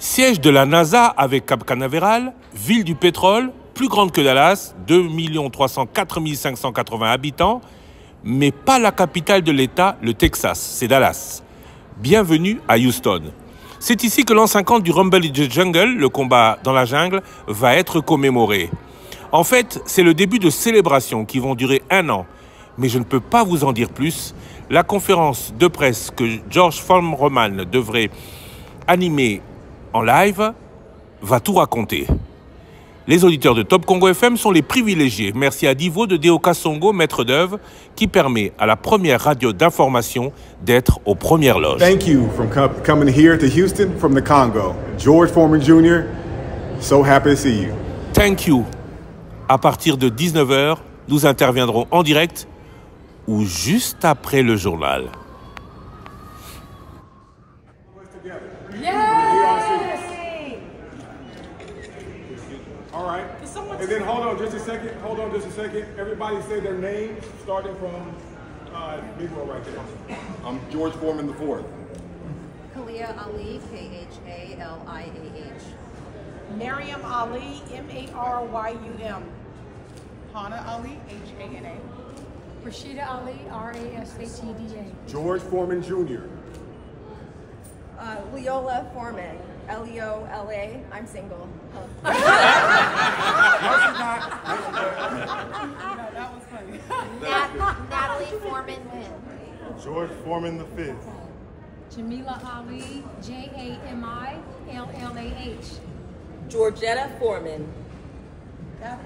Siège de la NASA avec Cap Canaveral, ville du pétrole, plus grande que Dallas, 2 304 580 habitants, mais pas la capitale de l'État, le Texas, c'est Dallas. Bienvenue à Houston. C'est ici que l'an 50 du Rumble in the Jungle, le combat dans la jungle, va être commémoré. En fait, c'est le début de célébrations qui vont durer 1 an. Mais je ne peux pas vous en dire plus. La conférence de presse que George Foreman devrait animer en live va tout raconter. Les auditeurs de Top Congo FM sont les privilégiés. Merci à Divo de Deo Kasongo, maître d'œuvre, qui permet à la première radio d'information d'être aux premières loges. Thank you for coming here to Houston from the Congo. George Foreman Jr., so happy to see you. Thank you. À partir de 19h, nous interviendrons en direct ou juste après le journal. All right. And then hold on just a second. Hold on just a second. Everybody say their names, starting from Negro right there. I'm George Foreman IV. Kalia Ali, Khaliah. Maryam Ali, Maryum. Hana Ali, Hana. Rashida Ali, Rashdda. George Foreman Jr. Leola Foreman, Leola. I'm single. No, that was funny. Natalie Foreman Wynn. George Foreman V. Jamila Ali, Jamillah. Georgetta Foreman.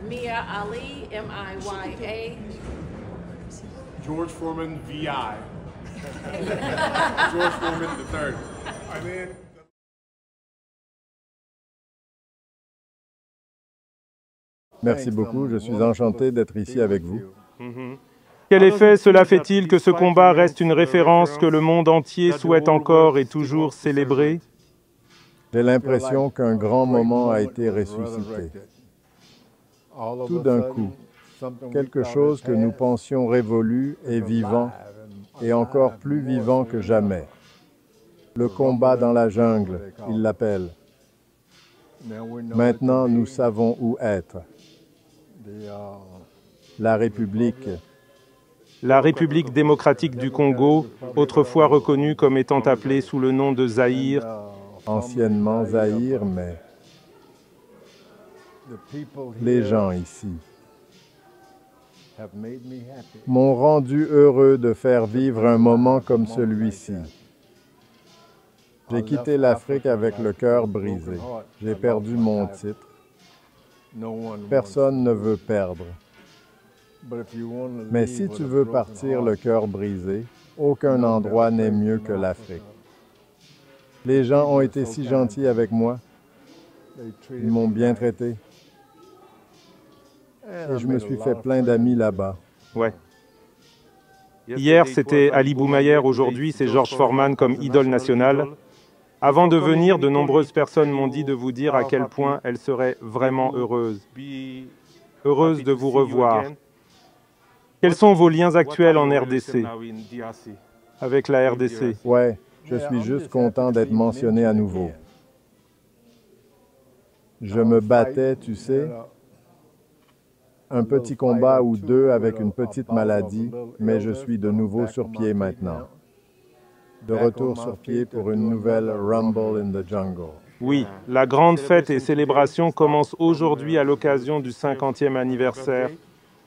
Mia Ali, Miya. George Foreman VI. George Foreman III. And then Merci beaucoup, je suis enchanté d'être ici avec vous. Quel effet cela fait-il que ce combat reste une référence que le monde entier souhaite encore et toujours célébrer? J'ai l'impression qu'un grand moment a été ressuscité. Tout d'un coup, quelque chose que nous pensions révolu est vivant et encore plus vivant que jamais. Le combat dans la jungle, il l'appelle. Maintenant, nous savons où être. La République. La République démocratique du Congo, autrefois reconnue comme étant appelée sous le nom de Zaïre. Anciennement Zaïre, mais les gens ici m'ont rendu heureux de faire vivre un moment comme celui-ci. J'ai quitté l'Afrique avec le cœur brisé. J'ai perdu mon titre. Personne ne veut perdre. Mais si tu veux partir le cœur brisé, aucun endroit n'est mieux que l'Afrique. Les gens ont été si gentils avec moi. Ils m'ont bien traité. Et je me suis fait plein d'amis là-bas. Ouais. Hier, c'était Ali Boumayer, aujourd'hui, c'est George Foreman comme idole nationale. Avant de venir, de nombreuses personnes m'ont dit de vous dire à quel point elles seraient vraiment heureuses. Heureuses de vous revoir. Quels sont vos liens actuels en RDC? Avec la RDC? Ouais, je suis juste content d'être mentionné à nouveau. Je me battais, tu sais, un petit combat ou deux avec une petite maladie, mais je suis de nouveau sur pied maintenant. De retour sur pied pour une nouvelle Rumble in the Jungle. Oui, la grande fête et célébration commence aujourd'hui à l'occasion du 50e anniversaire.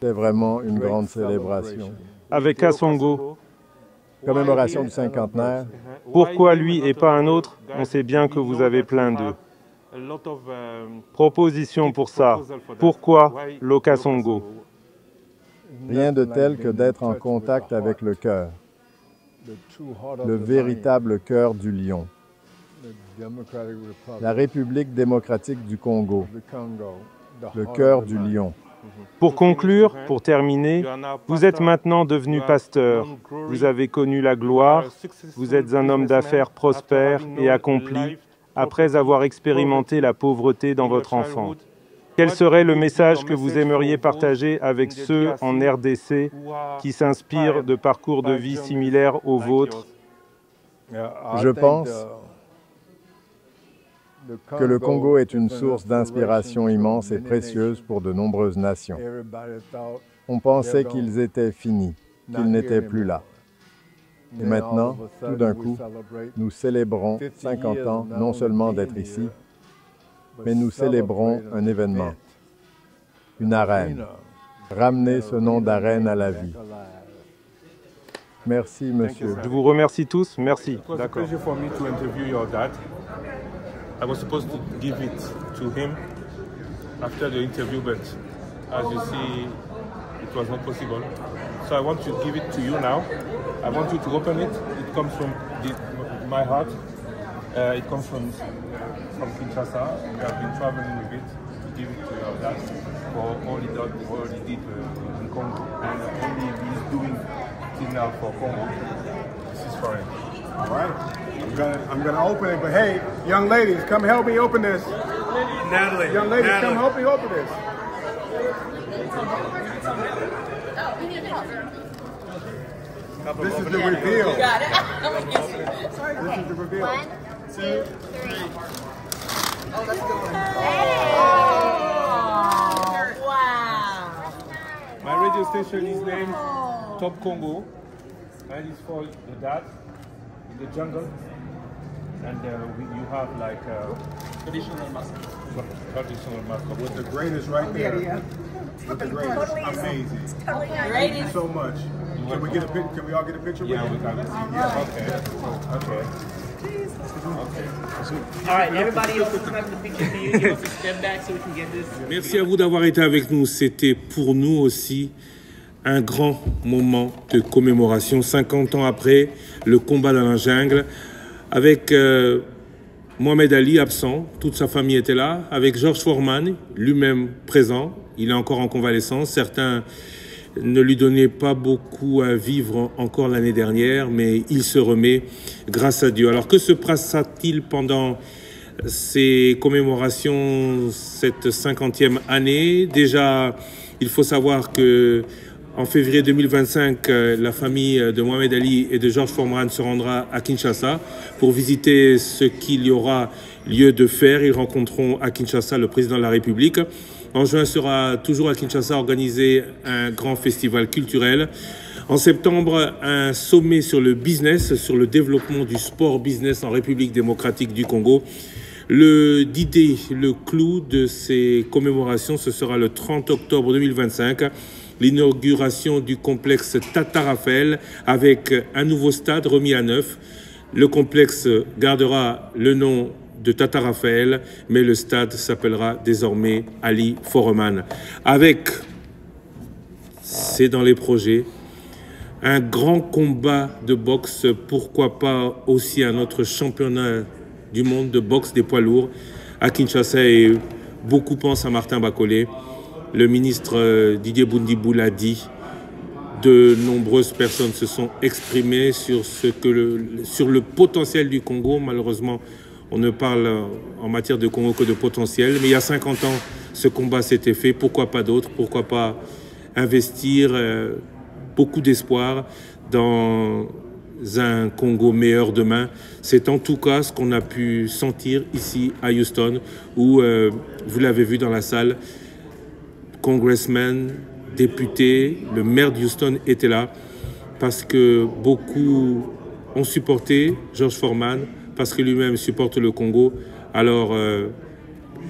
C'est vraiment une grande célébration. Avec Kasongo. Commémoration du cinquantenaire. Pourquoi lui et pas un autre? On sait bien que vous avez plein d'eux. Proposition pour ça. Pourquoi l'Okasongo? Rien de tel que d'être en contact avec le cœur. Le véritable cœur du lion. La République démocratique du Congo. Le cœur du lion. Pour conclure, pour terminer, vous êtes maintenant devenu pasteur. Vous avez connu la gloire. Vous êtes un homme d'affaires prospère et accompli après avoir expérimenté la pauvreté dans votre enfance. Quel serait le message que vous aimeriez partager avec ceux en RDC qui s'inspirent de parcours de vie similaires aux vôtres? Je pense que le Congo est une source d'inspiration immense et précieuse pour de nombreuses nations. On pensait qu'ils étaient finis, qu'ils n'étaient plus là. Et maintenant, tout d'un coup, nous célébrons 50 ans non seulement d'être ici, mais nous célébrons un événement, une arène. Ramener ce nom d'arène à la vie. Merci, monsieur. Je vous remercie tous. Merci. D'accord. It was a pleasure for me to interview your dad. I was supposed to give it to him after the interview, but as you see, it was not possible. So I want to give it to you now. I want you to open it. It comes from my heart. It comes from Kinshasa. We have been traveling with it to give it to your dad for all he did in Congo, and all he's doing till now for Congo. This is for him. All right. I'm gonna open it, but hey, young ladies, come help me open this. Natalie. Young ladies, come help me open this. This is the reveal. You got it. This is the reveal. 1, 2, 3. Oh, let's go. Wow. My radio station is named Top Congo, and it's for the dad in the jungle. And you have like traditional mask. Traditional mask. With the greatest right there. Yeah. With the greatest. Amazing. Totally Thank you so much. Can we get a pic? Can we all get a picture with you? Yeah, we can. Yeah. Okay. All right, everybody else is having the picture for you. Give us a step back so we can get this. Merci à vous d'avoir été avec nous. C'était pour nous aussi un grand moment de commémoration. 50 ans après le combat dans la jungle, avec Mohamed Ali absent, toute sa famille était là, avec George Foreman, lui-même présent. Il est encore en convalescence. Certains ne lui donnaient pas beaucoup à vivre encore l'année dernière, mais il se remet grâce à Dieu. Alors que se passera-t-il pendant ces commémorations, cette 50e année? Déjà, il faut savoir que en février 2025, la famille de Mohamed Ali et de George Foreman se rendra à Kinshasa pour visiter ce qu'il y aura lieu de faire. Ils rencontreront à Kinshasa le président de la République. En juin sera toujours à Kinshasa organisé un grand festival culturel. En septembre, un sommet sur le business, sur le développement du sport business en République démocratique du Congo. L'idée, le clou de ces commémorations, ce sera le 30 octobre 2025. L'inauguration du complexe Tata Raphaël avec un nouveau stade remis à neuf. Le complexe gardera le nom de Tata Raphaël, mais le stade s'appellera désormais Ali Foreman. Avec, c'est dans les projets, un grand combat de boxe, pourquoi pas aussi un autre championnat du monde de boxe des poids lourds à Kinshasa, et beaucoup pensent à Martin Bakolé. Le ministre Didier Boundibou l'a dit. De nombreuses personnes se sont exprimées sur le potentiel du Congo. Malheureusement, on ne parle en matière de Congo que de potentiel. Mais il y a 50 ans, ce combat s'était fait. Pourquoi pas d'autres? Pourquoi pas investir beaucoup d'espoir dans un Congo meilleur demain? C'est en tout cas ce qu'on a pu sentir ici à Houston, où, vous l'avez vu dans la salle, congressmen, députés, le maire de Houston était là parce que beaucoup ont supporté George Foreman, parce que lui-même supporte le Congo. Alors,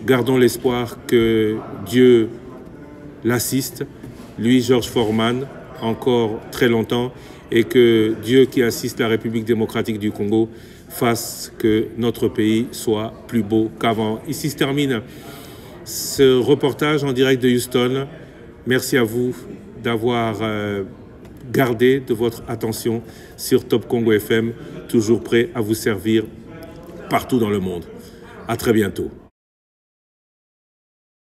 gardons l'espoir que Dieu l'assiste, lui, George Foreman, encore très longtemps, et que Dieu qui assiste la République démocratique du Congo fasse que notre pays soit plus beau qu'avant. Ici se termine ce reportage en direct de Houston. Merci à vous d'avoir gardé de votre attention sur Top Congo FM, toujours prêt à vous servir partout dans le monde. À très bientôt.